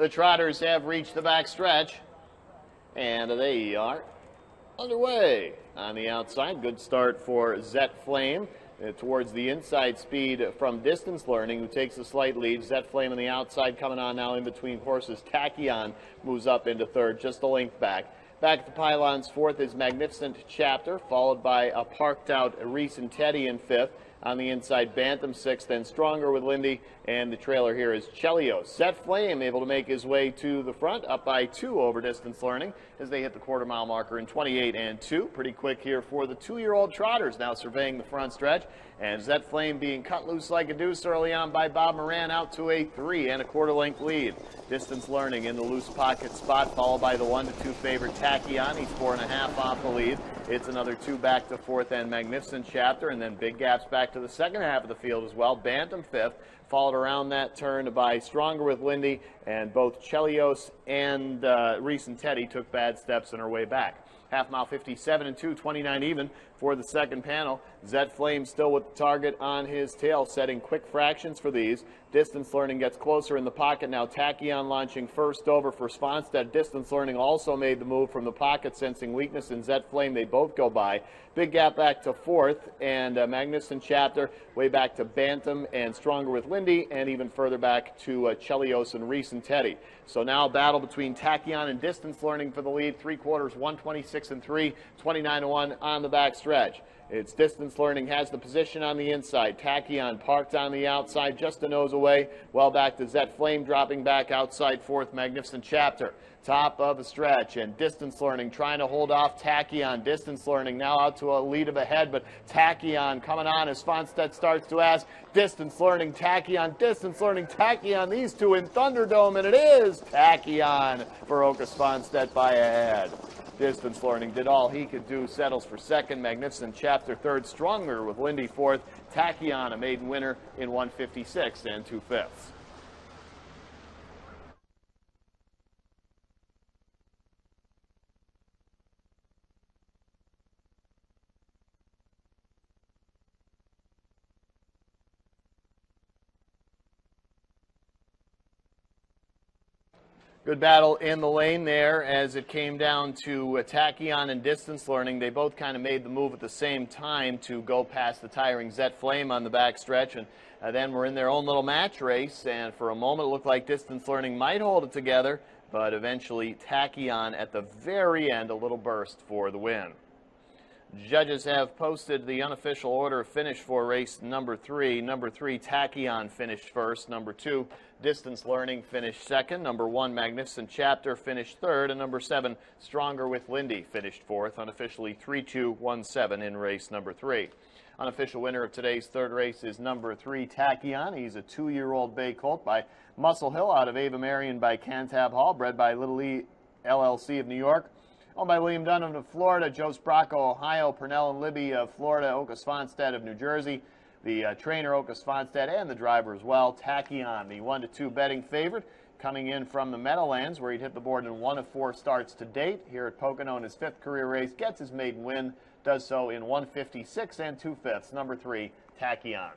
The Trotters have reached the back stretch, and they are underway. On the outside, good start for Zet Flame. Towards the inside speed from Distance Learning, who takes a slight lead. Zet Flame on the outside coming on now in between horses. Tachyon moves up into third, just a length back. Back at the pylons, fourth is Magnificent Chapter, followed by a parked out Reese and Teddy in fifth. On the inside, Bantam sixth, then Stronger with Lindy, and the trailer here is Chelios. Zet Flame able to make his way to the front, up by 2 over Distance Learning as they hit the quarter-mile marker in 28 and 2. Pretty quick here for the 2-year-old Trotters, now surveying the front stretch. And Zet Flame being cut loose like a deuce early on by Bob Moran, out to a 3 1/4 length lead. Distance Learning in the loose pocket spot, followed by the 1-2 favorite Tachyon. He's 4.5 off the lead. It's another 2 back to fourth and Magnificent Chapter, and then big gaps back to the second half of the field as well. Bantam fifth, followed around that turn by Stronger with Lindy, and both Chelios and Reese and Teddy took bad steps on her way back. Half mile 57 and 2, 29 even for the second panel. Zet Flame still with the target on his tail, setting quick fractions for these. Distance Learning gets closer in the pocket now. Tachyon launching first over for Svanstedt. Distance Learning also made the move from the pocket, sensing weakness in Zet Flame. They both go by. Big gap back to fourth, and Magnificent Chapter way back to Bantam and Stronger with Lindy, and even further back to Chelios and Reese and Teddy. So now a battle between Tachyon and Distance Learning for the lead. 3/4, 126 and 3, 29 1 on the back stretch. It's Distance Learning has the position on the inside. Tachyon parked on the outside, just a nose away. Well back to Zet Flame, dropping back outside fourth, Magnificent Chapter. Top of the stretch, and Distance Learning trying to hold off Tachyon. Distance Learning now out to a lead of ahead, but Tachyon coming on as Svanstedt starts to ask. Distance Learning, Tachyon, Distance Learning, Tachyon. These two in Thunderdome, and it is Tachyon for Åke Svanstedt by a head. Distance Learning did all he could do, settles for second. Magnificent Chapter third, Stronger with Lindy fourth. Tachyon a maiden winner in 156 and 2/5. Good battle in the lane there as it came down to Tachyon and Distance Learning. They both kind of made the move at the same time to go past the tiring Zet Flame on the back stretch, and then we're in their own little match race, and for a moment it looked like Distance Learning might hold it together, but eventually Tachyon at the very end, a little burst for the win. Judges have posted the unofficial order of finish for race number 3. Number 3, Tachyon finished first. Number 2, Distance Learning finished second. Number 1, Magnificent Chapter finished third. And number 7, Stronger with Lindy finished fourth. Unofficially 3-2-1-7 in race number 3. Unofficial winner of today's third race is number 3, Tachyon. He's a 2-year-old bay colt by Muscle Hill out of Ava Marion by Cantab Hall, bred by Little E LLC of New York. Owned by William Dunham of Florida, Joe Spracco, Ohio, Purnell and Libby of Florida, Åke Svanstedt of New Jersey, the trainer Åke Svanstedt, and the driver as well, Tachyon, the 1-2 betting favorite, coming in from the Meadowlands, where he'd hit the board in 1 of 4 starts to date. Here at Pocono in his 5th career race, gets his maiden win, does so in 156 and 2/5. Number 3, Tachyon.